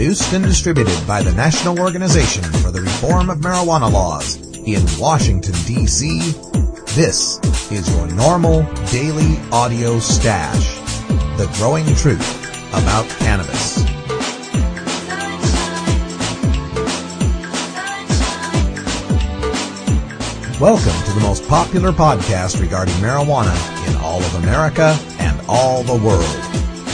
Produced and distributed by the National Organization for the Reform of Marijuana Laws in Washington, D.C., this is your NORML Daily Audio Stash, the growing truth about cannabis. Welcome to the most popular podcast regarding marijuana in all of America and all the world,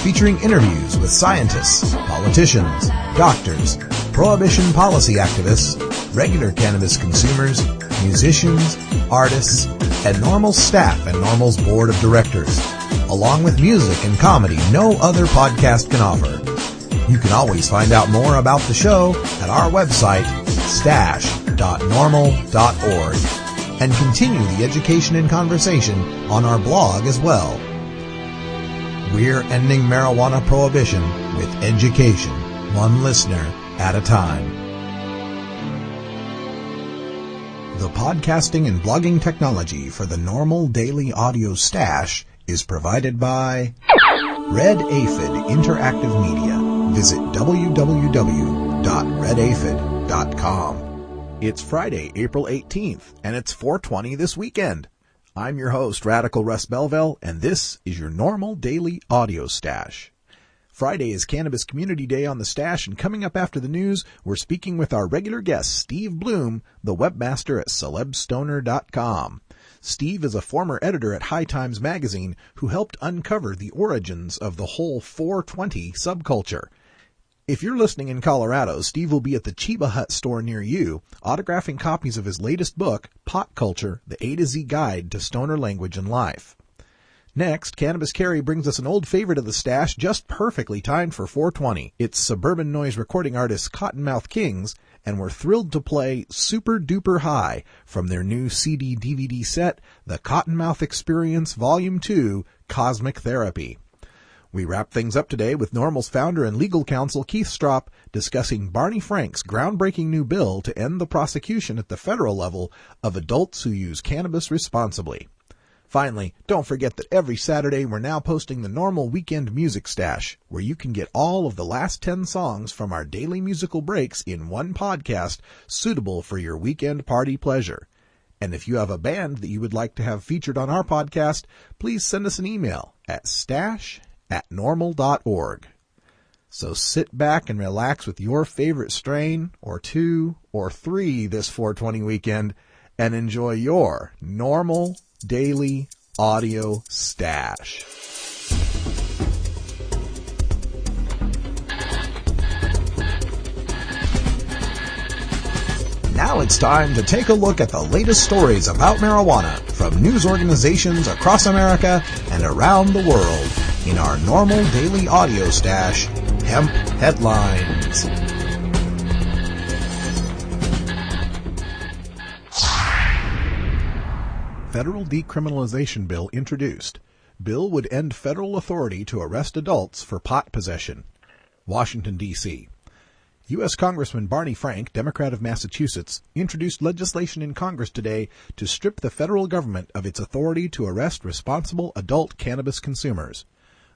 featuring interviews with scientists, politicians, doctors, prohibition policy activists, regular cannabis consumers, musicians, artists, and NORML staff and NORML's board of directors, along with music and comedy no other podcast can offer. You can always find out more about the show at our website, stash.norml.org, and continue the education and conversation on our blog as well. We're ending marijuana prohibition with education, one listener at a time. The podcasting and blogging technology for the NORML Daily Audio Stash is provided by Red Aphid Interactive Media. Visit www.redaphid.com. It's Friday, April 18th, and it's 420 this weekend. I'm your host, Radical Russ Belville, and this is your NORML Daily Audio Stash. Friday is Cannabis Community Day on the Stash, and coming up after the news, we're speaking with our regular guest, Steve Bloom, the webmaster at celebstoner.com. Steve is a former editor at High Times magazine who helped uncover the origins of the whole 420 subculture. If you're listening in Colorado, Steve will be at the Chiba Hut store near you, autographing copies of his latest book, Pot Culture, The A to Z Guide to Stoner Language and Life. Next, Cannabis Carry brings us an old favorite of the stash, just perfectly timed for 420. It's suburban noise recording artist Cottonmouth Kings, and we're thrilled to play Super Duper High from their new CD-DVD set, The Cottonmouth Experience Volume 2, Cosmic Therapy. We wrap things up today with NORML's founder and legal counsel Keith Stroup discussing Barney Frank's groundbreaking new bill to end the prosecution at the federal level of adults who use cannabis responsibly. Finally, don't forget that every Saturday we're now posting the NORML Weekend Music Stash, where you can get all of the last 10 songs from our daily musical breaks in one podcast suitable for your weekend party pleasure. And if you have a band that you would like to have featured on our podcast, please send us an email at stash@norml.org. So sit back and relax with your favorite strain, or two, or three this 420 weekend, and enjoy your NORML Daily Audio Stash. Now it's time to take a look at the latest stories about marijuana from news organizations across America and around the world in our NORML Daily Audio Stash, Hemp Headlines. Federal decriminalization bill introduced. Bill would end federal authority to arrest adults for pot possession. Washington, D.C. U.S. Congressman Barney Frank, Democrat of Massachusetts, introduced legislation in Congress today to strip the federal government of its authority to arrest responsible adult cannabis consumers.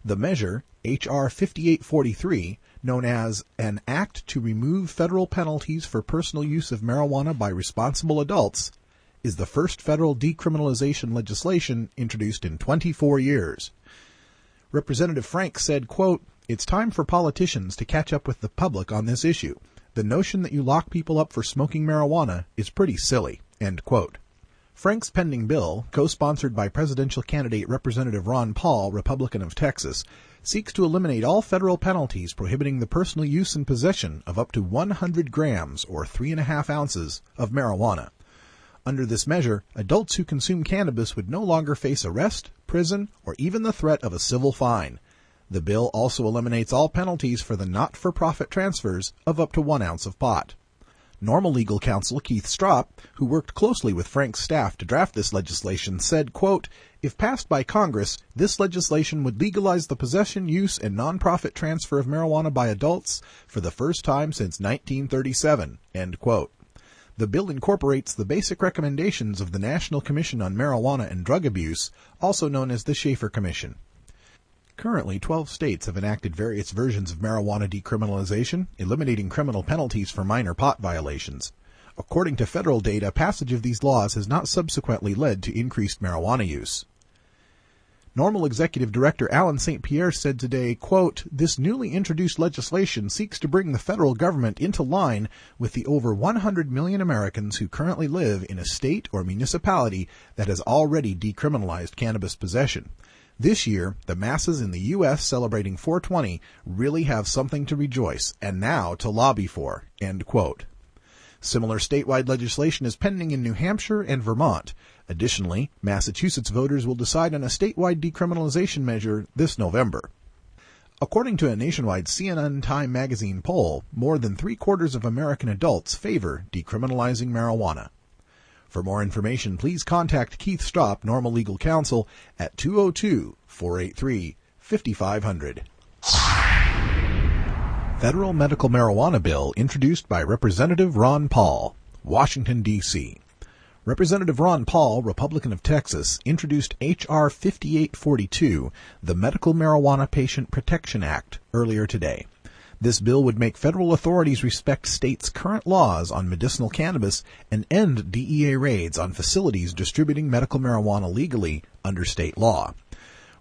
The measure, H.R. 5843, known as an Act to Remove Federal Penalties for Personal Use of Marijuana by Responsible Adults, is the first federal decriminalization legislation introduced in 24 years. Representative Frank said, quote, "It's time for politicians to catch up with the public on this issue. The notion that you lock people up for smoking marijuana is pretty silly," end quote. Frank's pending bill, co-sponsored by presidential candidate Representative Ron Paul, Republican of Texas, seeks to eliminate all federal penalties prohibiting the personal use and possession of up to 100 grams or 3.5 ounces of marijuana. Under this measure, adults who consume cannabis would no longer face arrest, prison, or even the threat of a civil fine. The bill also eliminates all penalties for the not-for-profit transfers of up to 1 ounce of pot. NORML legal counsel Keith Stroup, who worked closely with Frank's staff to draft this legislation, said, quote, "If passed by Congress, this legislation would legalize the possession, use, and nonprofit transfer of marijuana by adults for the first time since 1937, end quote. The bill incorporates the basic recommendations of the National Commission on Marijuana and Drug Abuse, also known as the Schaefer Commission. Currently, 12 states have enacted various versions of marijuana decriminalization, eliminating criminal penalties for minor pot violations. According to federal data, passage of these laws has not subsequently led to increased marijuana use. NORML Executive Director Alan St. Pierre said today, quote, "This newly introduced legislation seeks to bring the federal government into line with the over 100 million Americans who currently live in a state or municipality that has already decriminalized cannabis possession. This year, the masses in the U.S. celebrating 420 really have something to rejoice and now to lobby for," end quote. Similar statewide legislation is pending in New Hampshire and Vermont. Additionally, Massachusetts voters will decide on a statewide decriminalization measure this November. According to a nationwide CNN Time magazine poll, more than 3/4 of American adults favor decriminalizing marijuana. For more information, please contact Keith Stropp, NORML Legal Counsel, at 202-483-5500. Federal Medical Marijuana Bill introduced by Representative Ron Paul, Washington, D.C. Representative Ron Paul, Republican of Texas, introduced H.R. 5842, the Medical Marijuana Patient Protection Act, earlier today. This bill would make federal authorities respect states' current laws on medicinal cannabis and end DEA raids on facilities distributing medical marijuana legally under state law.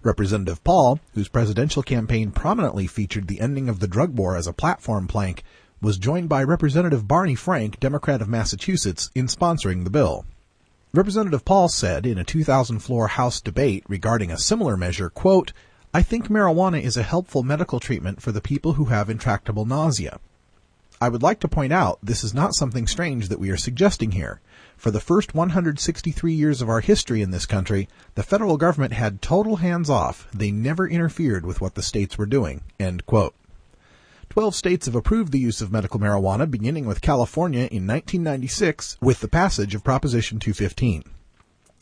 Representative Paul, whose presidential campaign prominently featured the ending of the drug war as a platform plank, was joined by Representative Barney Frank, Democrat of Massachusetts, in sponsoring the bill. Representative Paul said in a 2,000-floor House debate regarding a similar measure, quote, "I think marijuana is a helpful medical treatment for the people who have intractable nausea. I would like to point out this is not something strange that we are suggesting here. For the first 163 years of our history in this country, the federal government had total hands-off. They never interfered with what the states were doing," end quote. 12 states have approved the use of medical marijuana, beginning with California in 1996 with the passage of Proposition 215.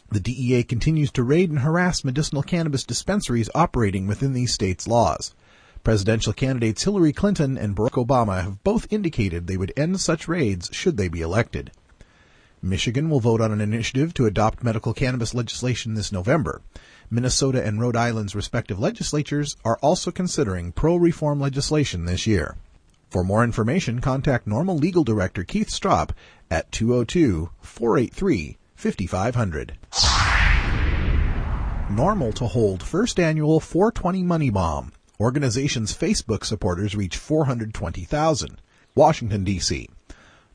The DEA continues to raid and harass medicinal cannabis dispensaries operating within these states' laws. Presidential candidates Hillary Clinton and Barack Obama have both indicated they would end such raids should they be elected. Michigan will vote on an initiative to adopt medical cannabis legislation this November. Minnesota and Rhode Island's respective legislatures are also considering pro-reform legislation this year. For more information, contact NORML Legal Director Keith Stropp at 202-483-5500. NORML to hold first annual 420 Money Bomb. Organization's Facebook supporters reach 420,000. Washington, D.C.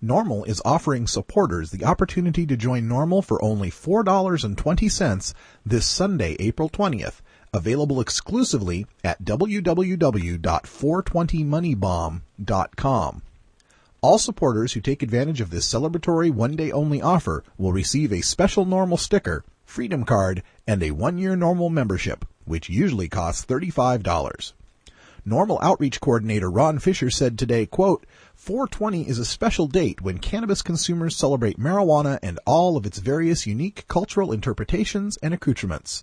NORML is offering supporters the opportunity to join NORML for only $4.20 this Sunday, April 20th, available exclusively at www.420moneybomb.com. All supporters who take advantage of this celebratory one-day-only offer will receive a special NORML sticker, Freedom Card, and a one-year NORML membership, which usually costs $35. NORML Outreach Coordinator Ron Fisher said today, quote, 420 is a special date when cannabis consumers celebrate marijuana and all of its various unique cultural interpretations and accoutrements.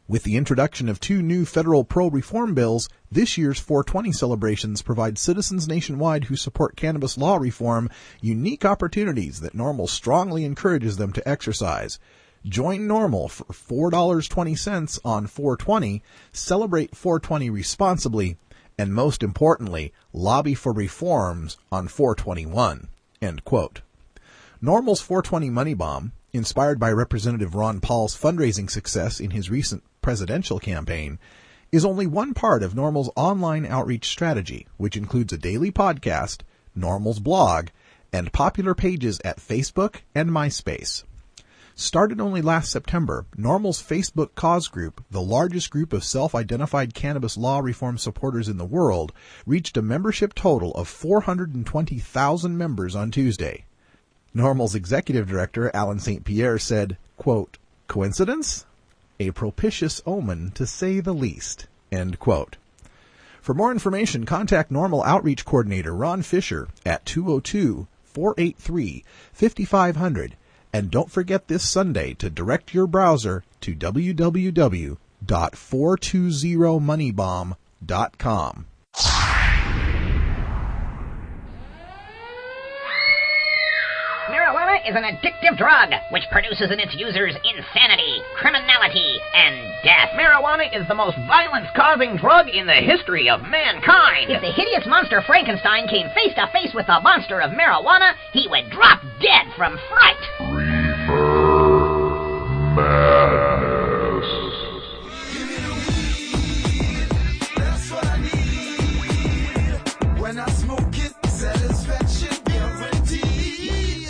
With the introduction of 2 new federal pro-reform bills, this year's 420 celebrations provide citizens nationwide who support cannabis law reform unique opportunities that NORML strongly encourages them to exercise. Join NORML for $4.20 on 420, celebrate 420 responsibly, and most importantly, lobby for reforms on 421, end quote. NORML's 420 Money Bomb, inspired by Representative Ron Paul's fundraising success in his recent presidential campaign, is only one part of NORML's online outreach strategy, which includes a daily podcast, NORML's blog, and popular pages at Facebook and MySpace. Started only last September, NORML's Facebook cause group, the largest group of self-identified cannabis law reform supporters in the world, reached a membership total of 420,000 members on Tuesday. NORML's executive director, Alan St. Pierre, said, quote, "Coincidence? A propitious omen, to say the least," end quote. For more information, contact NORML Outreach Coordinator Ron Fisher at 202-483-5500. And don't forget this Sunday to direct your browser to www.420moneybomb.com. Marijuana is an addictive drug which produces in its users insanity, criminality, and death. Marijuana is the most violence-causing drug in the history of mankind. If the hideous monster Frankenstein came face to face with the monster of marijuana, he would drop dead from fright. Reefer Madness. That's what I need. When I smoke it, satisfaction guaranteed.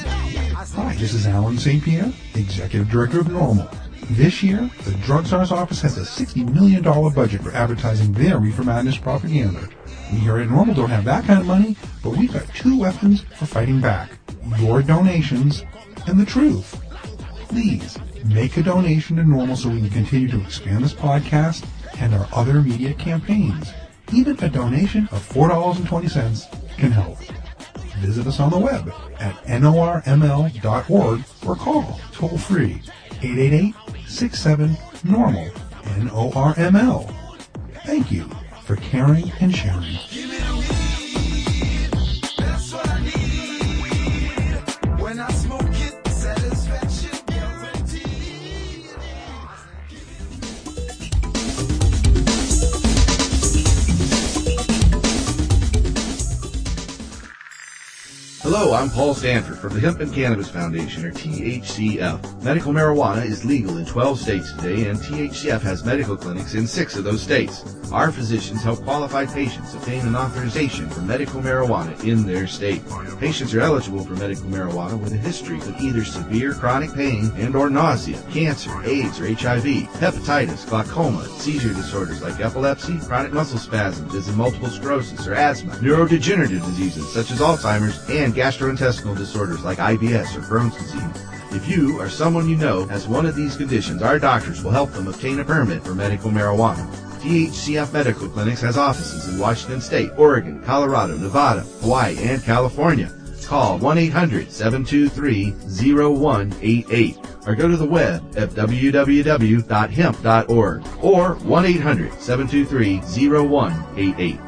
Hi, this is Alan St. Pierre, Executive Director of NORML. This year, the Drug Czar's office has a $60 million budget for advertising their Reefer Madness propaganda. We here at NORML don't have that kind of money, but we've got two weapons for fighting back: your donations and the truth. Please make a donation to NORML so we can continue to expand this podcast and our other media campaigns. Even a donation of $4.20 can help. Visit us on the web at norml.org or call toll-free 888-67-NORML, NORML. Thank you for caring and sharing. That's what I need. When I smoke it, satisfaction guaranteed. Hello, I'm Paul Stanford from the Hemp and Cannabis Foundation, or THCF. Medical marijuana is legal in 12 states today, and THCF has medical clinics in 6 of those states. Our physicians help qualified patients obtain an authorization for medical marijuana in their state. Patients are eligible for medical marijuana with a history of either severe chronic pain and or nausea, cancer, AIDS or HIV, hepatitis, glaucoma, seizure disorders like epilepsy, chronic muscle spasms as in multiple sclerosis or asthma, neurodegenerative diseases such as Alzheimer's, and gastrointestinal disorders like IBS or Crohn's disease. If you or someone you know has one of these conditions, our doctors will help them obtain a permit for medical marijuana. THCF Medical Clinics has offices in Washington State, Oregon, Colorado, Nevada, Hawaii, and California. Call 1-800-723-0188 or go to the web at www.hemp.org or 1-800-723-0188.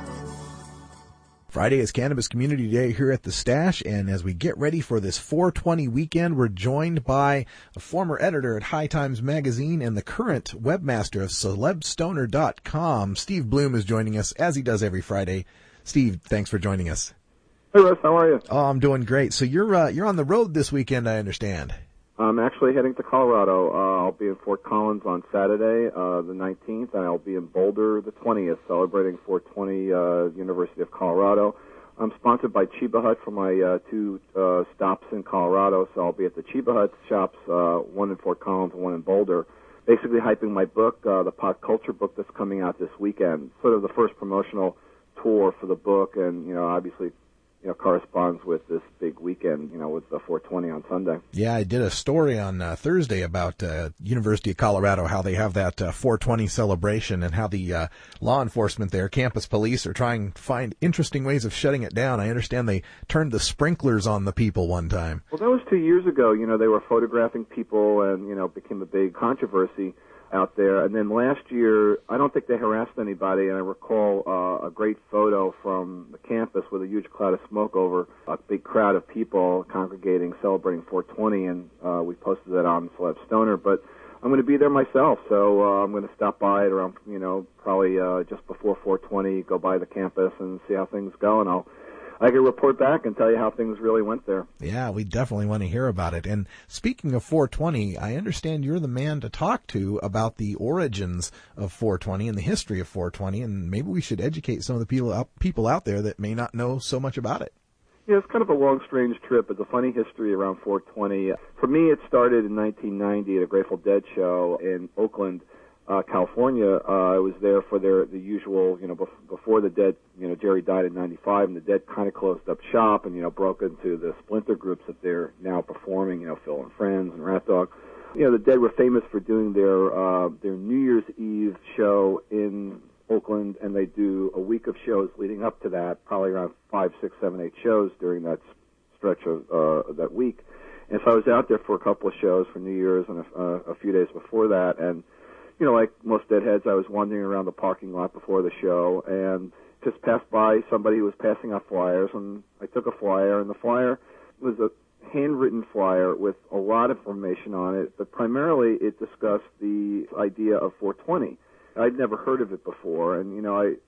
Friday is Cannabis Community Day here at the Stash, and as we get ready for this 420 weekend, we're joined by a former editor at High Times Magazine and the current webmaster of celebstoner.com. Steve Bloom is joining us, as he does every Friday. Steve, thanks for joining us. Hey, Russ, how are you? Oh, I'm doing great. So you're on the road this weekend, I understand. I'm actually heading to Colorado. I'll be in Fort Collins on Saturday, the 19th, and I'll be in Boulder the 20th, celebrating 420 University of Colorado. I'm sponsored by Chiba Hut for my 2 stops in Colorado, so I'll be at the Chiba Hut shops, one in Fort Collins and one in Boulder, basically hyping my book, the Pot Culture book that's coming out this weekend, sort of the first promotional tour for the book, and, obviously, corresponds with this big weekend, with the 420 on Sunday. Yeah, I did a story on Thursday about University of Colorado, how they have that 420 celebration and how the law enforcement there, campus police, are trying to find interesting ways of shutting it down. I understand they turned the sprinklers on the people one time. Well, that was 2 years ago. They were photographing people and, became a big controversy out there. And then last year, I don't think they harassed anybody, and I recall a great photo from the campus with a huge cloud of smoke over a big crowd of people congregating, celebrating 420, and we posted that on Celeb Stoner. But I'm going to be there myself, so I'm going to stop by at around, probably just before 420, go by the campus and see how things go, and I can report back and tell you how things really went there. Yeah, we definitely want to hear about it. And speaking of 420, I understand you're the man to talk to about the origins of 420 and the history of 420, and maybe we should educate some of the people out there that may not know so much about it. Yeah, it's kind of a long, strange trip. It's a funny history around 420. For me, it started in 1990 at a Grateful Dead show in Oakland, California. I was there for the usual, before the Dead, Jerry died in 95, and the Dead kind of closed up shop and, broke into the splinter groups that they're now performing, Phil and Friends and Rat Dog. The Dead were famous for doing their New Year's Eve show in Oakland, and they do a week of shows leading up to that, probably around 5, 6, 7, 8 shows during that stretch of that week. And so I was out there for a couple of shows for New Year's and a few days before that, and like most Deadheads, I was wandering around the parking lot before the show and just passed by somebody who was passing out flyers, and I took a flyer, and the flyer was handwritten flyer with a lot of information on it, but primarily it discussed the idea of 420. I'd never heard of it before, and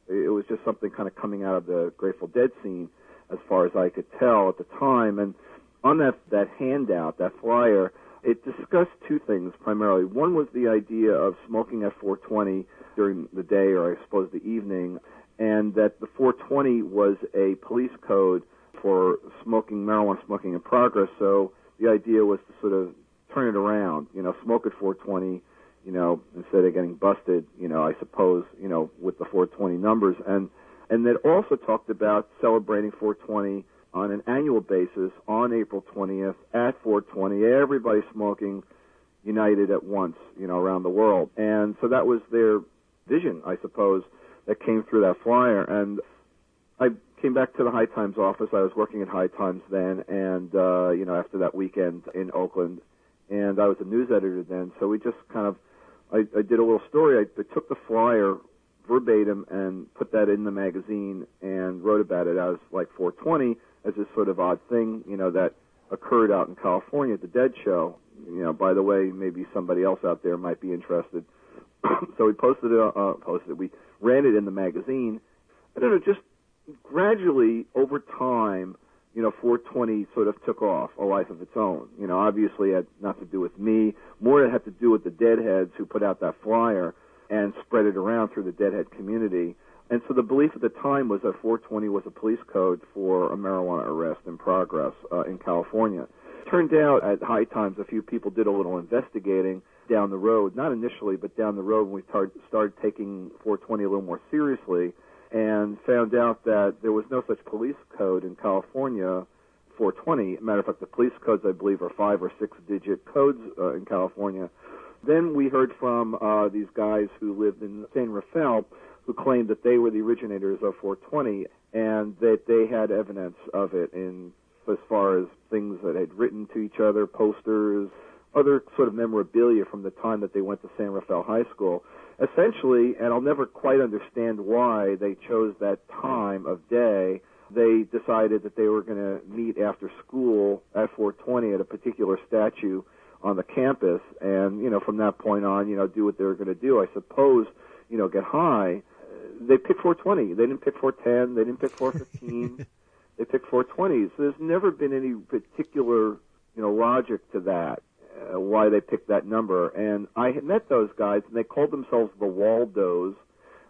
it was just something kind of coming out of the Grateful Dead scene, as far as I could tell at the time. And on that handout, that flyer, it discussed two things primarily. One was the idea of smoking at 420 during the day, or I suppose the evening, and that the 420 was a police code for marijuana smoking in progress. So the idea was to sort of turn it around, smoke at 420, instead of getting busted, I suppose, with the 420 numbers. And it also talked about celebrating 420 on an annual basis on April 20th at 420, everybody smoking united at once, around the world. And so that was their vision, I suppose, that came through that flyer. And I came back to the High Times office. I was working at High Times then, and, after that weekend in Oakland, and I was a news editor then, so we just kind of, I did a little story. I took the flyer verbatim and put that in the magazine and wrote about it as like 420 as this sort of odd thing, that occurred out in California at the Dead Show. By the way, maybe somebody else out there might be interested. So we posted it. We ran it in the magazine. I don't know, just gradually over time, 420 sort of took off a life of its own. Obviously it had not to do with me. More it had to do with the Deadheads who put out that flyer and spread it around through the Deadhead community. And so the belief at the time was that 420 was a police code for a marijuana arrest in progress in California. Turned out at High Times a few people did a little investigating down the road, not initially, but down the road when we started taking 420 a little more seriously, and found out that there was no such police code in California, 420. Matter of fact, the police codes, I believe, are 5 or 6 digit codes in California. Then we heard from these guys who lived in San Rafael who claimed that they were the originators of 420 and that they had evidence of it as far as things that had written to each other, posters, other sort of memorabilia from the time that they went to San Rafael High School. Essentially, and I'll never quite understand why they chose that time of day, they decided that they were going to meet after school at 420 at a particular statue on the campus, and, from that point on, do what they were going to do. I suppose, get high. They picked 420. They didn't pick 410. They didn't pick 415. They picked 420. So there's never been any particular, logic to that, why they picked that number. And I had met those guys, and they called themselves the Waldos.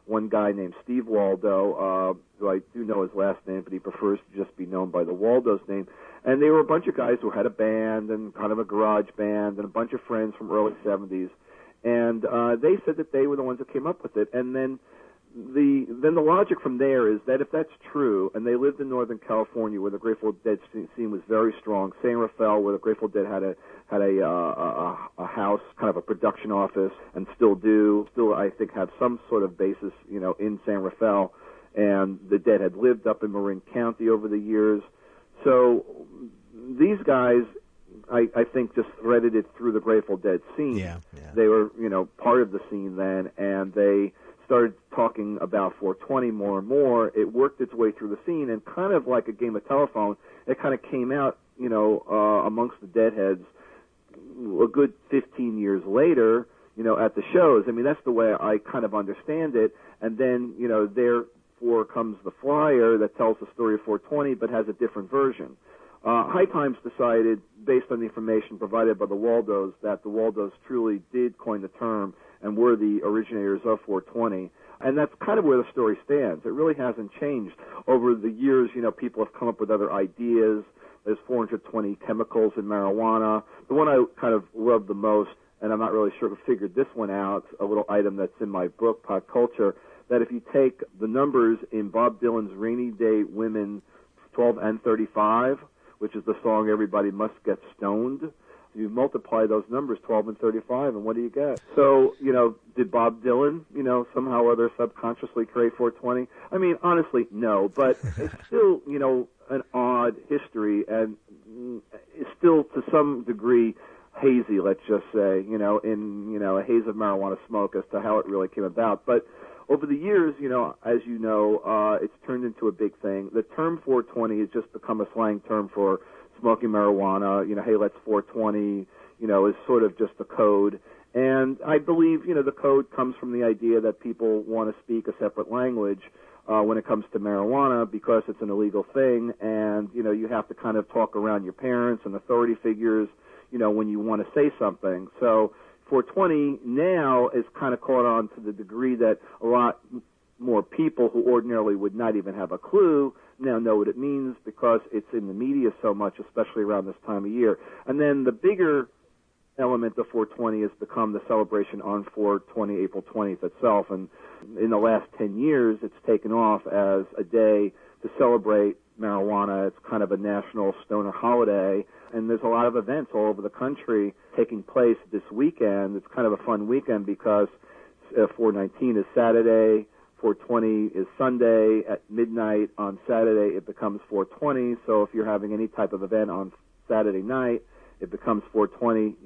One guy named Steve Waldo, who I do know his last name, but he prefers to just be known by the Waldos name. And they were a bunch of guys who had a band and kind of a garage band and a bunch of friends from early 70s. And they said that they were the ones that came up with it. And then the logic from there is that if that's true, and they lived in Northern California where the Grateful Dead scene was very strong, San Rafael where the Grateful Dead had a house, kind of a production office, and still I think have some sort of basis, in San Rafael, and the Dead had lived up in Marin County over the years. So these guys, I think, just threaded it through the Grateful Dead scene. Yeah. They were, part of the scene then, and they started talking about 420 more and more. It worked its way through the scene, and kind of like a game of telephone, it kind of came out, amongst the Deadheads a good 15 years later, at the shows. I mean, that's the way I kind of understand it. And then, therefore comes the flyer that tells the story of 420 but has a different version. High Times decided, based on the information provided by the Waldos, that the Waldos truly did coin the term and were the originators of 420. And that's kind of where the story stands. It really hasn't changed. Over the years, people have come up with other ideas. There's 420 chemicals in marijuana. The one I kind of love the most, and I'm not really sure who figured this one out, a little item that's in my book, Pot Culture, that if you take the numbers in Bob Dylan's Rainy Day Women 12 and 35, which is the song Everybody Must Get Stoned, you multiply those numbers, 12 and 35, and what do you get? So, did Bob Dylan, somehow or other subconsciously create 420? I mean, honestly, no, but it's still, an odd history, and it's still, to some degree, hazy, let's just say, in, a haze of marijuana smoke as to how it really came about. But over the years, as it's turned into a big thing. The term 420 has just become a slang term for smoking marijuana, hey, let's 420, is sort of just a code. And I believe, the code comes from the idea that people want to speak a separate language when it comes to marijuana because it's an illegal thing, and, you have to kind of talk around your parents and authority figures, when you want to say something. So 420 now is kind of caught on to the degree that a lot more people who ordinarily would not even have a clue now know what it means because it's in the media so much, especially around this time of year. And then the bigger element of 420 has become the celebration on 420, April 20th itself. And in the last 10 years, it's taken off as a day to celebrate marijuana. It's kind of a national stoner holiday. And there's a lot of events all over the country taking place this weekend. It's kind of a fun weekend because 419 is Saturday, 420 is Sunday. At midnight on Saturday, it becomes 420. So if you're having any type of event on Saturday night, it becomes 420,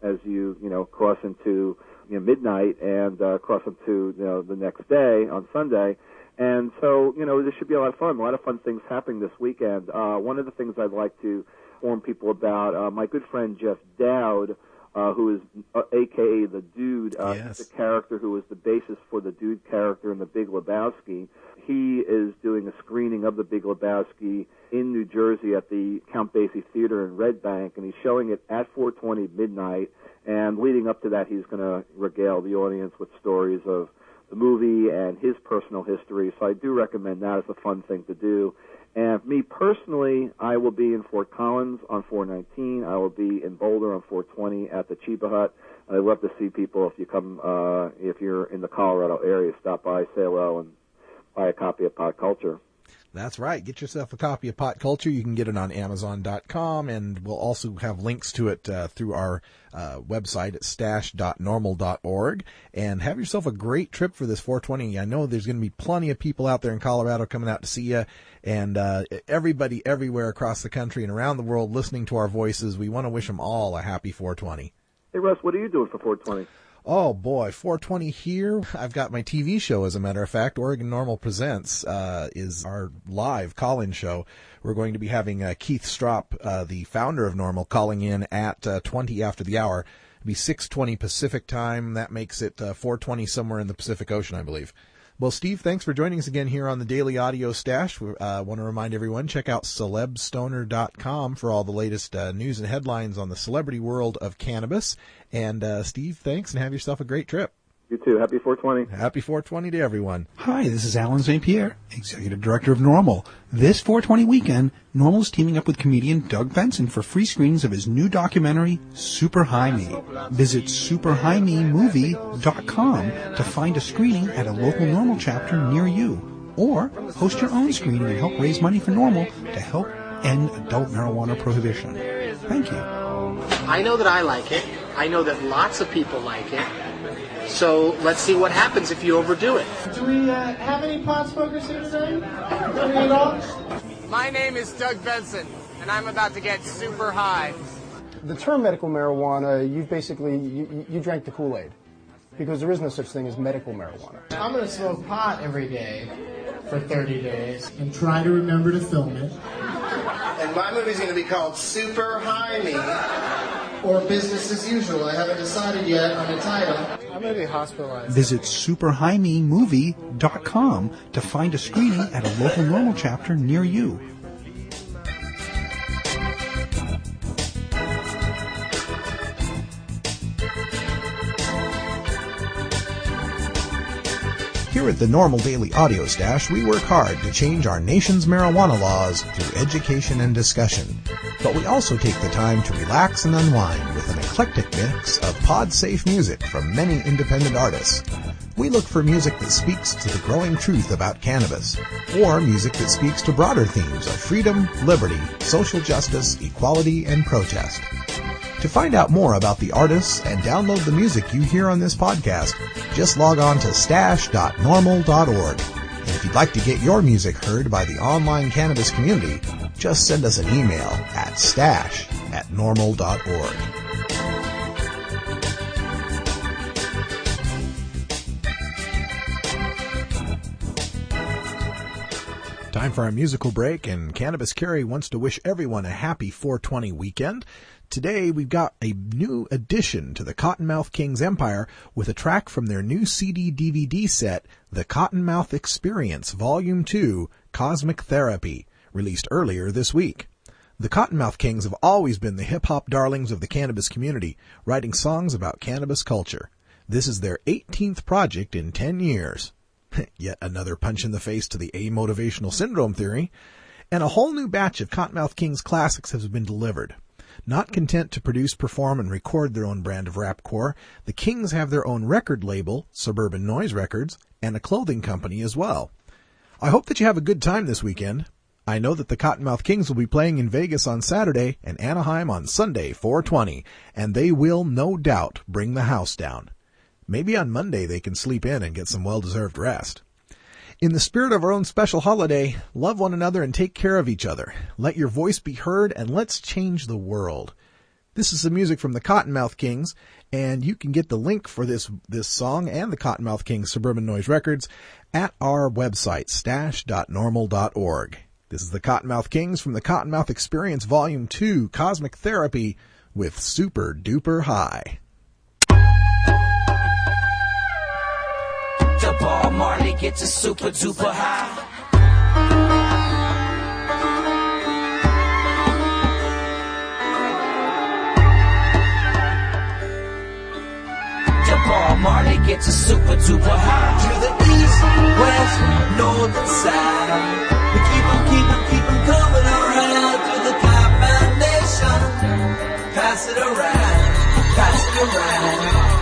as you, cross into midnight and cross into, the next day on Sunday. And so, this should be a lot of fun. A lot of fun things happening this weekend. One of the things I'd like to inform people about, my good friend Jeff Dowd, who is a.k.a. the Dude. Yes. He's the character who was the basis for the Dude character in The Big Lebowski. He is doing a screening of The Big Lebowski in New Jersey at the Count Basie Theater in Red Bank, and he's showing it at 4:20 midnight. And leading up to that, he's going to regale the audience with stories of the movie and his personal history. So I do recommend that as a fun thing to do. And me personally, I will be in Fort Collins on 419. I will be in Boulder on 420 at the Chiba Hut. I'd love to see people if you come, if you're in the Colorado area, stop by, say hello, and buy a copy of Pot Culture. That's right. Get yourself a copy of Pot Culture. You can get it on Amazon.com, and we'll also have links to it through our website at stash.normal.org. And have yourself a great trip for this 420. I know there's going to be plenty of people out there in Colorado coming out to see you, and everybody everywhere across the country and around the world listening to our voices. We want to wish them all a happy 420. Hey, Russ, what are you doing for 420? Oh, boy, 420 here. I've got my TV show, as a matter of fact. Oregon Normal Presents is our live call-in show. We're going to be having Keith Stropp, the founder of NORML, calling in at 20 after the hour. It'll be 6:20 Pacific time. That makes it 4:20 somewhere in the Pacific Ocean, I believe. Well, Steve, thanks for joining us again here on the Daily Audio Stash. We want to remind everyone, check out celebstoner.com for all the latest news and headlines on the celebrity world of cannabis. And Steve, thanks, and have yourself a great trip. You too. Happy 420. Happy 420 to everyone. Hi, this is Alan St. Pierre, Executive Director of NORML. This 420 weekend, NORML is teaming up with comedian Doug Benson for free screenings of his new documentary, Super High Me. Visit superhighmemovie.com to find a screening at a local NORML chapter near you. Or host your own screening and help raise money for NORML to help end adult marijuana prohibition. Thank you. I know that I like it. I know that lots of people like it. So let's see what happens if you overdo it. Do we have any pot smokers here today? Any at all? My name is Doug Benson, and I'm about to get super high. The term medical marijuana, you've basically, you drank the Kool-Aid. Because there is no such thing as medical marijuana. I'm going to smoke pot every day for 30 days and try to remember to film it. And my movie's going to be called Super High Me. Or Business as Usual. I haven't decided yet on the title. I'm going to be hospitalized. Visit superhighmemovie.com to find a screening at a local NORML chapter near you. Here at the NORML Daily Audio Stash, we work hard to change our nation's marijuana laws through education and discussion. But we also take the time to relax and unwind with an eclectic mix of pod-safe music from many independent artists. We look for music that speaks to the growing truth about cannabis, or music that speaks to broader themes of freedom, liberty, social justice, equality, and protest. To find out more about the artists and download the music you hear on this podcast, just log on to stash.normal.org. And if you'd like to get your music heard by the online cannabis community, just send us an email at stash@normal.org. Time for our musical break, and Cannabis Carry wants to wish everyone a happy 420 weekend. Today we've got a new addition to the Cottonmouth Kings empire with a track from their new CD-DVD set, The Cottonmouth Experience Volume 2, Cosmic Therapy, released earlier this week. The Cottonmouth Kings have always been the hip-hop darlings of the cannabis community, writing songs about cannabis culture. This is their 18th project in 10 years. Yet another punch in the face to the amotivational syndrome theory, and a whole new batch of Cottonmouth Kings classics has been delivered. Not content to produce, perform, and record their own brand of rapcore, the Kings have their own record label, Suburban Noise Records, and a clothing company as well. I hope that you have a good time this weekend. I know that the Cottonmouth Kings will be playing in Vegas on Saturday and Anaheim on Sunday, 4/20, and they will no doubt bring the house down. Maybe on Monday they can sleep in and get some well-deserved rest. In the spirit of our own special holiday, love one another and take care of each other. Let your voice be heard, and let's change the world. This is the music from the Cottonmouth Kings, and you can get the link for this song and the Cottonmouth Kings Suburban Noise Records at our website, stash.normal.org. This is the Cottonmouth Kings from the Cottonmouth Experience Volume 2, Cosmic Therapy, with Super Duper High. The Bob Marley gets a super duper high. The Bob Marley gets a super duper high. To the east, west, north, and south. We keep them coming around to the Cottonmouth Nation. Pass it around, pass it around,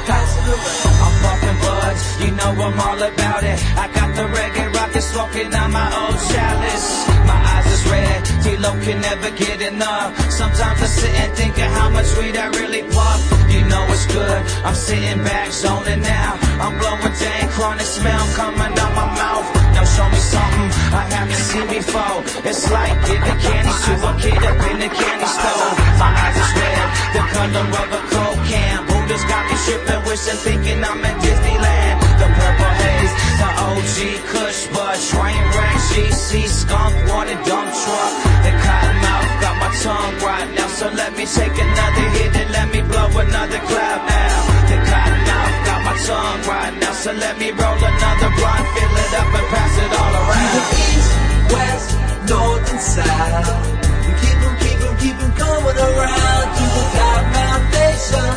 pass it around. I'm pumping buds, you know I'm all about it. I got the reggae rocket smoking on my old chalice. My eyes is red, T-Lo can never get enough. Sometimes I sit and think of how much weed I really puff. You know it's good, I'm sitting back zoning out. I'm blowing dang chronic smell coming out my mouth. Now show me something I haven't seen before. It's like giving candy to a kid up in the candy store. My eyes is red, the color of a cold can. Buddha's got me tripping, wishing, thinking I'm at Disneyland. The purple haze, the OG Kush Bud, train wreck, GC, skunk, water, dump truck. The Cottonmouth got my tongue right now, so let me take another hit and let me blow another cloud now. The Cottonmouth got my tongue right now, so let me roll another blunt, fill it up and pass it all around. To the east, west, north, and south. We keep them coming around to the Cottonmouth Nation.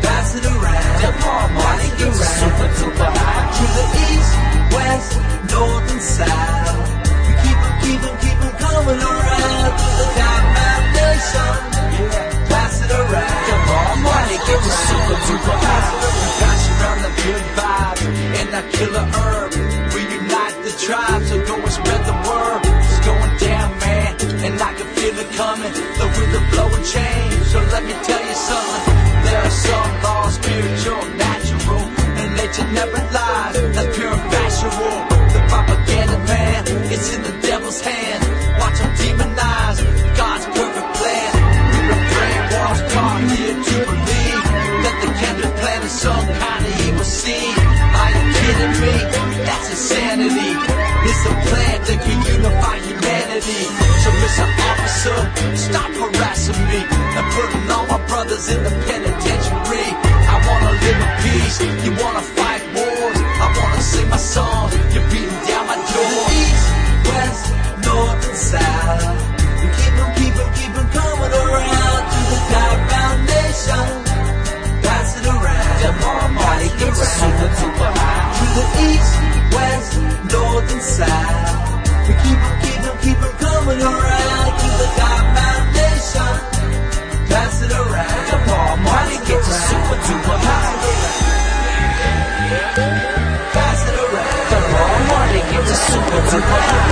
Pass it around. The Bob Marley gets a super duper high. To the east, west, north, and south. We keep them coming around to the Cottonmouth Nation. Pass it around. The Bob Marley gets a super duper high. Got you around the good vibe and that killer herb. Reunite the tribe, so go and spread the word. It's going down, man, and I can feel it coming. The rhythm blowing change. So let me tell you something. There are some laws, spiritual, natural, and nature never lies. That's pure and factual. The propaganda, man, it's in the devil's hand. Watch them demonize God's perfect plan. We've been brainwashed, taught here to believe that the cannabis plant is some kind of evil seed. Are you kidding me? That's insanity. It's a plan that can unify humanity. So Mr. Officer, stop harassing me and putting all my brothers in the penitentiary. I wanna live in peace. You wanna fight wars? I wanna sing my song. You're beating down my door. East, west, north, and south. We keep them coming around to the Cottonmouth Nation. Pass it around. The Bob Marley gets a super duper high. To the east, west, north, and south. We keep them coming around to the Cottonmouth Nation. Pass it around. The Bob Marley gets a super duper high. Pass it around. The Bob Marley gets a super duper high.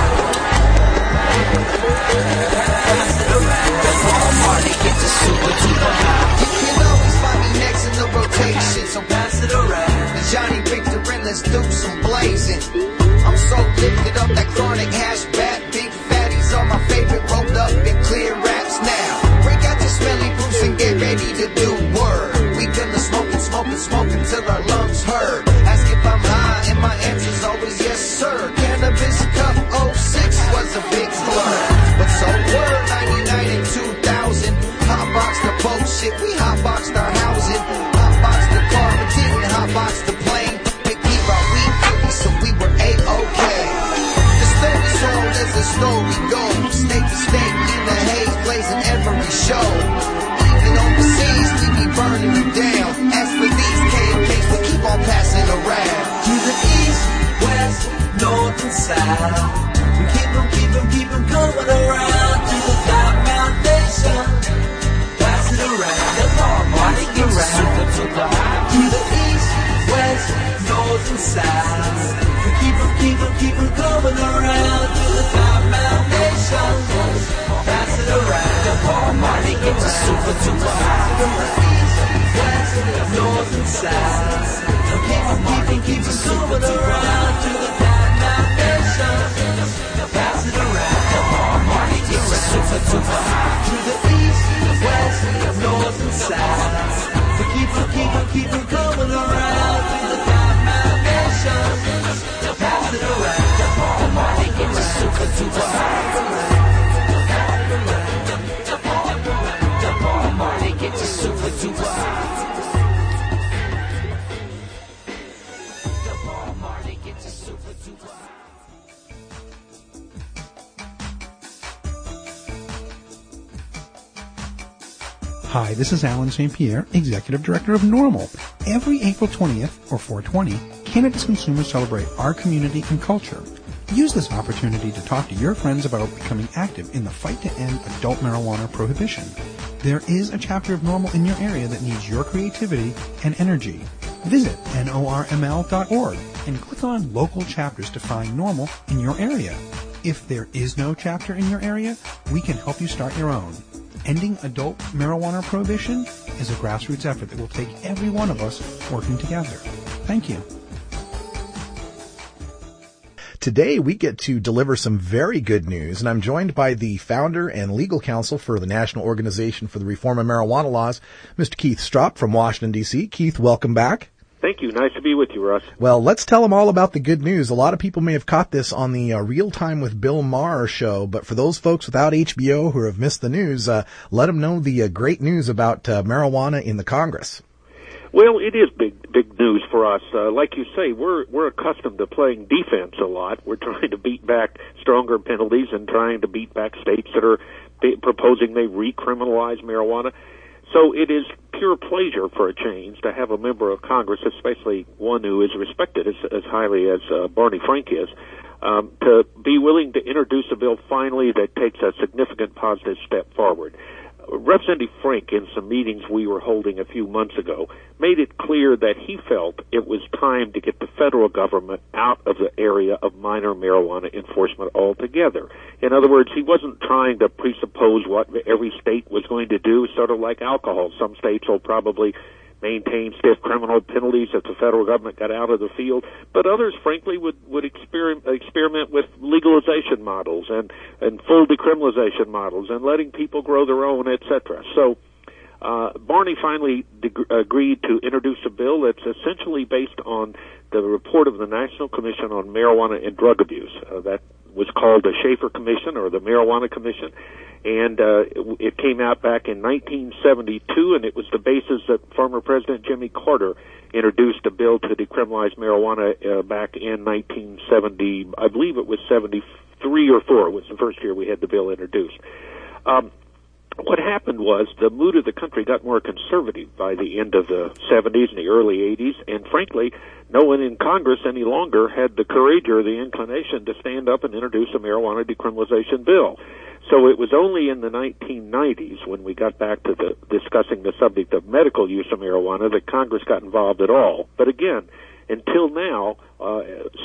Pass it around. The Bob Marley gets a super duper high. You can always find me next in the rotation, so Pass it around. Johnny Richter and let's do some blazing. I'm so lifted up that chronic hash bat. Big fatties are my favorite, rolled up in clear wraps now. Break out your smelly boots and get ready to do word. We gonna smoke until our lungs hurt. Ask if I'm high and my answer's always yes sir. Cannabis cup 06 was it. We hotboxed our housing, hotboxed the car, but didn't hotbox the plane. They keep our weed cookies, so we were A-OK. The story told as the story goes, state to state, in the haze, blazing every show. Even overseas, we be burning them down. As for these KKs, we keep on passing around. To the east, west, north and south. We keep them coming around to the top foundation. Pass it around, the party gets super duper high. To the east, west, north and south. We keep them coming around to the top foundation. Pass it around, the party gets super duper high. To the east, west, north and south. Keep them coming around to the top foundation. Pass it around, the party gets super duper high. To the east, west, north and south. We keep them coming around to the top foundation. Pass it around, the party gets super duper high. The party gets super duper high. Hi, this is Alan St. Pierre, Executive Director of NORML. Every April 20th, or 420, cannabis consumers celebrate our community and culture. Use this opportunity to talk to your friends about becoming active in the fight to end adult marijuana prohibition. There is a chapter of NORML in your area that needs your creativity and energy. Visit norml.org and click on local chapters to find NORML in your area. If there is no chapter in your area, we can help you start your own. Ending adult marijuana prohibition is a grassroots effort that will take every one of us working together. Thank you. Today we get to deliver some very good news, and I'm joined by the founder and legal counsel for the National Organization for the Reform of Marijuana Laws, Mr. Keith Stropp from Washington, D.C. Keith, welcome back. Thank you. Nice to be with you, Russ. Well, let's tell them all about the good news. A lot of people may have caught this on the Real Time with Bill Maher show, but for those folks without HBO who have missed the news, let them know the great news about marijuana in the Congress. Well, it is big news for us. Like you say, we're accustomed to playing defense a lot. We're trying to beat back stronger penalties and trying to beat back states that are proposing they recriminalize marijuana. So it is pure pleasure for a change to have a member of Congress, especially one who is respected as highly as Barney Frank is, to be willing to introduce a bill finally that takes a significant positive step forward. Representative Frank, in some meetings we were holding a few months ago, made it clear that he felt it was time to get the federal government out of the area of minor marijuana enforcement altogether. In other words, he wasn't trying to presuppose what every state was going to do, sort of like alcohol. Some states will probably maintain stiff criminal penalties if the federal government got out of the field, but others, frankly, would experiment with legalization models and full decriminalization models and letting people grow their own, etc. So Barney finally agreed to introduce a bill that's essentially based on the report of the National Commission on Marijuana and Drug Abuse. That was called the Schaefer Commission or the Marijuana Commission, and it came out back in 1972, and it was the basis that former President Jimmy Carter introduced a bill to decriminalize marijuana back in 1970, I believe it was 73 or 4 was the first year we had the bill introduced. What happened was the mood of the country got more conservative by the end of the 70s and the early 80s, and frankly, no one in Congress any longer had the courage or the inclination to stand up and introduce a marijuana decriminalization bill. So it was only in the 1990s, when we got back to discussing the subject of medical use of marijuana, that Congress got involved at all. But again, until now,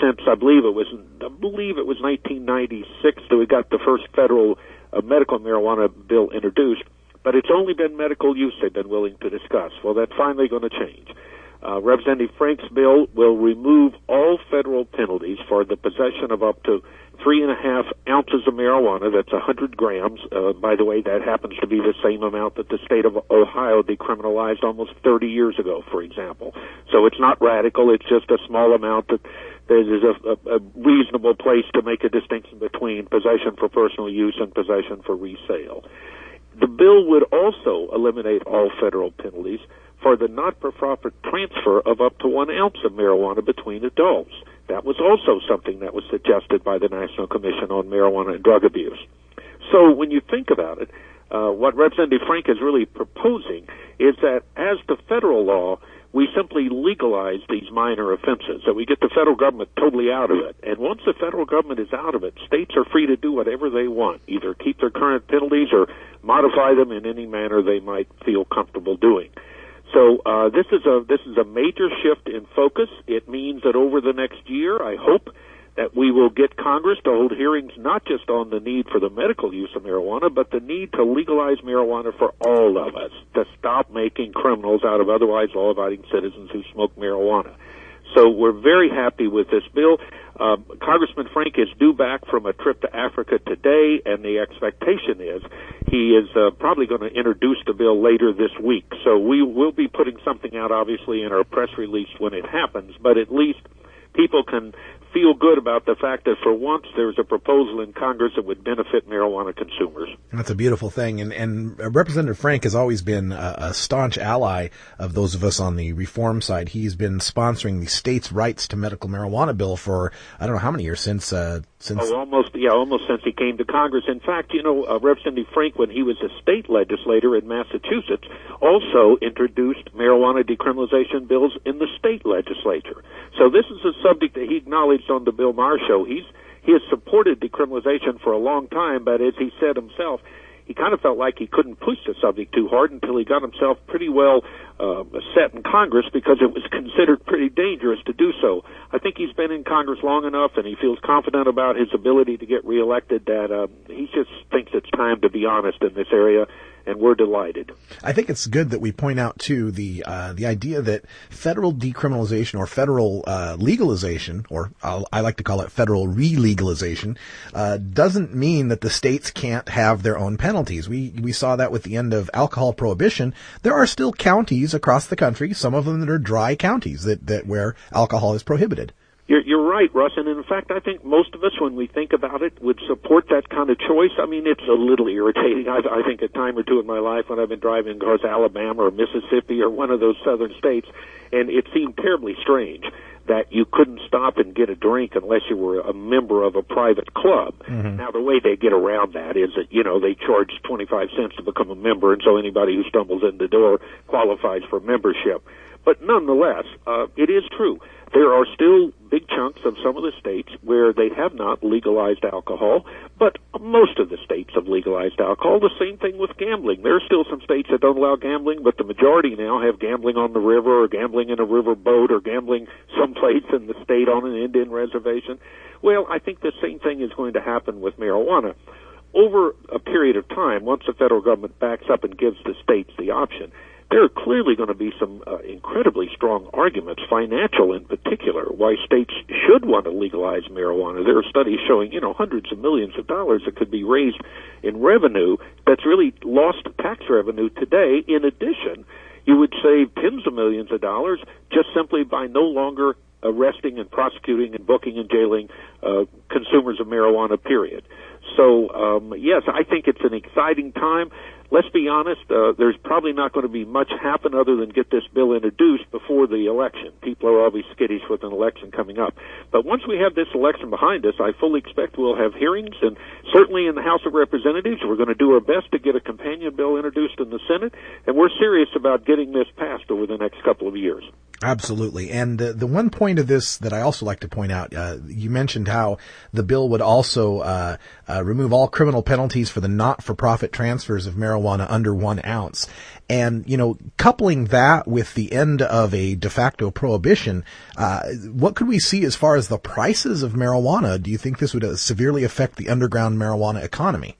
since I believe it was 1996 that we got the first federal medical marijuana bill introduced, but it's only been medical use they've been willing to discuss. Well, that's finally going to change. Representative Frank's bill will remove all federal penalties for the possession of up to 3.5 ounces of marijuana. That's 100 grams. By the way, that happens to be the same amount that the state of Ohio decriminalized almost 30 years ago, for example. So it's not radical. It's just a small amount that there's a reasonable place to make a distinction between possession for personal use and possession for resale. The bill would also eliminate all federal penalties for the not-for-profit transfer of up to 1 ounce of marijuana between adults. That was also something that was suggested by the National Commission on Marijuana and Drug Abuse. So when you think about it, what Representative Frank is really proposing is that as the federal law, we simply legalize these minor offenses, that we get the federal government totally out of it. And once the federal government is out of it, states are free to do whatever they want, either keep their current penalties or modify them in any manner they might feel comfortable doing. So this is a major shift in focus. It means that over the next year, I hope that we will get Congress to hold hearings not just on the need for the medical use of marijuana, but the need to legalize marijuana for all of us, to stop making criminals out of otherwise law-abiding citizens who smoke marijuana. So we're very happy with this bill. Congressman Frank is due back from a trip to Africa today, and the expectation is he is probably going to introduce the bill later this week. So we will be putting something out, obviously, in our press release when it happens, but at least people can feel good about the fact that for once there's a proposal in Congress that would benefit marijuana consumers. That's a beautiful thing. And Representative Frank has always been a staunch ally of those of us on the reform side. He's been sponsoring the states' rights to medical marijuana bill for, I don't know how many years, since almost since he came to Congress. In fact, Representative Frank, when he was a state legislator in Massachusetts, also introduced marijuana decriminalization bills in the state legislature. So this is a subject that he acknowledged on the Bill Maher show. He has supported decriminalization for a long time, but as he said himself, he kind of felt like he couldn't push the subject too hard until he got himself pretty well set in Congress, because it was considered pretty dangerous to do so. I think he's been in Congress long enough, and he feels confident about his ability to get reelected, that he just thinks it's time to be honest in this area, and we're delighted. I think it's good that we point out, too, the idea that federal decriminalization or federal legalization, or I like to call it federal re-legalization, doesn't mean that the states can't have their own penalties. We saw that with the end of alcohol prohibition. There are still counties across the country, some of them that are dry counties, that where alcohol is prohibited. You're right, Russ, and in fact, I think most of us, when we think about it, would support that kind of choice. I mean, it's a little irritating. I think a time or two in my life when I've been driving across Alabama or Mississippi or one of those southern states, and it seemed terribly strange that you couldn't stop and get a drink unless you were a member of a private club. Mm-hmm. Now, the way they get around that is that, they charge 25 cents to become a member, and so anybody who stumbles in the door qualifies for membership. But nonetheless, it is true. There are still big chunks of some of the states where they have not legalized alcohol, but most of the states have legalized alcohol. The same thing with gambling. There are still some states that don't allow gambling, but the majority now have gambling on the river, or gambling in a river boat, or gambling someplace in the state on an Indian reservation. Well, I think the same thing is going to happen with marijuana. Over a period of time, once the federal government backs up and gives the states the option, there are clearly going to be some incredibly strong arguments, financial in particular, why states should want to legalize marijuana. There are studies showing, hundreds of millions of dollars that could be raised in revenue that's really lost tax revenue today. In addition, you would save tens of millions of dollars just simply by no longer arresting and prosecuting and booking and jailing consumers of marijuana, period. So, yes, I think it's an exciting time. Let's be honest, there's probably not going to be much happen other than get this bill introduced before the election. People are always skittish with an election coming up. But once we have this election behind us, I fully expect we'll have hearings, and certainly in the House of Representatives, we're going to do our best to get a companion bill introduced in the Senate, and we're serious about getting this passed over the next couple of years. Absolutely. And the one point of this that I also like to point out, you mentioned how the bill would also remove all criminal penalties for the not-for-profit transfers of marijuana under 1 ounce. And, coupling that with the end of a de facto prohibition, what could we see as far as the prices of marijuana? Do you think this would severely affect the underground marijuana economy?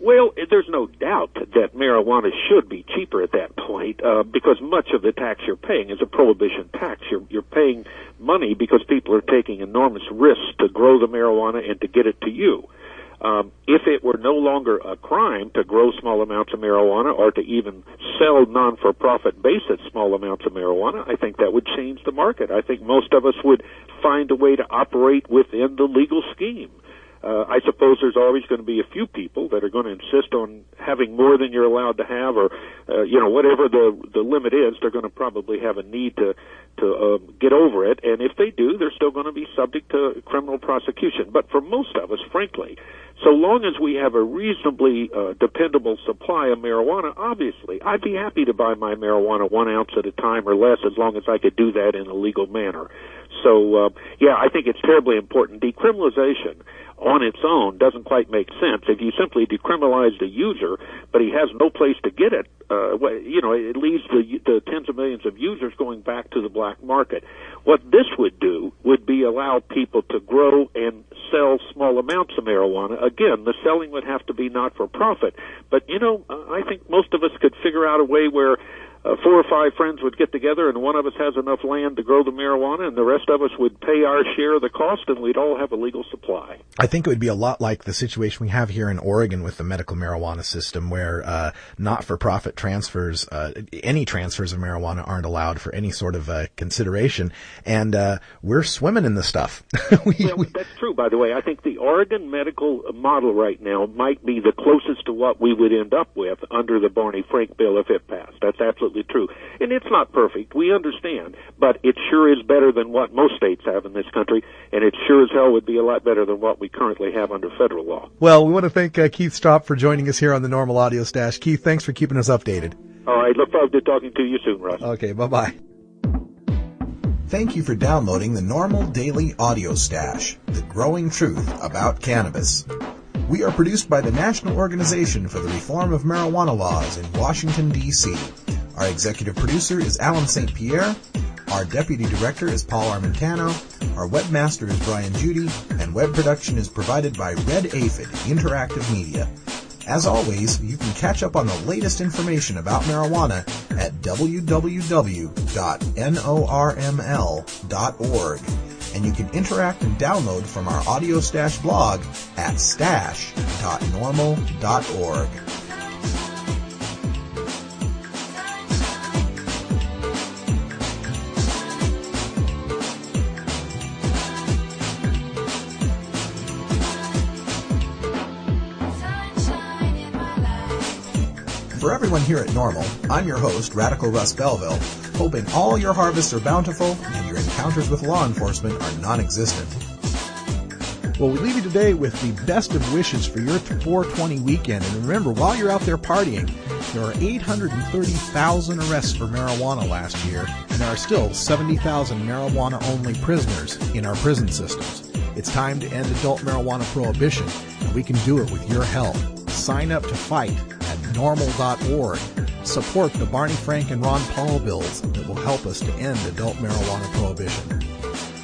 Well, there's no doubt that marijuana should be cheaper at that point, because much of the tax you're paying is a prohibition tax. You're paying money because people are taking enormous risks to grow the marijuana and to get it to you. If it were no longer a crime to grow small amounts of marijuana or to even sell non-for-profit basis small amounts of marijuana, I think that would change the market. I think most of us would find a way to operate within the legal scheme. I suppose there's always going to be a few people that are going to insist on having more than you're allowed to have, or whatever the limit is. They're going to probably have a need to get over it, and if they do, they're still going to be subject to criminal prosecution. But for most of us, frankly, so long as we have a reasonably dependable supply of marijuana, obviously, I'd be happy to buy my marijuana 1 ounce at a time or less, as long as I could do that in a legal manner. So, I think it's terribly important. Decriminalization on its own doesn't quite make sense. If you simply decriminalize the user, but he has no place to get it, it leaves the tens of millions of users going back to the black market. What this would do would be allow people to grow and sell small amounts of marijuana. Again, the selling would have to be not for profit, but I think most of us could figure out a way where 4 or 5 friends would get together, and one of us has enough land to grow the marijuana, and the rest of us would pay our share of the cost, and we'd all have a legal supply. I think it would be a lot like the situation we have here in Oregon with the medical marijuana system, where not-for-profit transfers, any transfers of marijuana aren't allowed for any sort of consideration, and we're swimming in the stuff. That's true, by the way. I think the Oregon medical model right now might be the closest to what we would end up with under the Barney Frank bill if it passed. That's absolutely true. And it's not perfect, we understand, but it sure is better than what most states have in this country, and it sure as hell would be a lot better than what we currently have under federal law. Well, we want to thank Keith Straub for joining us here on the Normal Audio Stash. Keith, thanks for keeping us updated. All right, look forward to talking to you soon, Russ. Okay, bye-bye. Thank you for downloading the Normal Daily Audio Stash, the growing truth about cannabis. We are produced by the National Organization for the Reform of Marijuana Laws in Washington, D.C. Our executive producer is Alan St. Pierre. Our deputy director is Paul Armentano. Our webmaster is Brian Judy. And web production is provided by Red Aphid Interactive Media. As always, you can catch up on the latest information about marijuana at www.norml.org. And you can interact and download from our Audio Stash blog at stash.norml.org. For everyone here at NORML, I'm your host, Radical Russ Belville, hoping all your harvests are bountiful and your encounters with law enforcement are non-existent. Well, we leave you today with the best of wishes for your 420 weekend. And remember, while you're out there partying, there are 830,000 arrests for marijuana last year, and there are still 70,000 marijuana-only prisoners in our prison systems. It's time to end adult marijuana prohibition, and we can do it with your help. Sign up to fight at NORML.org. Support the Barney Frank and Ron Paul bills that will help us to end adult marijuana prohibition.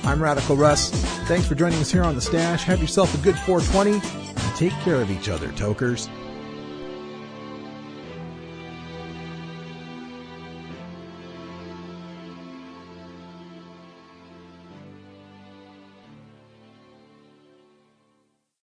I'm Radical Russ. Thanks for joining us here on The Stash. Have yourself a good 420 and take care of each other, tokers.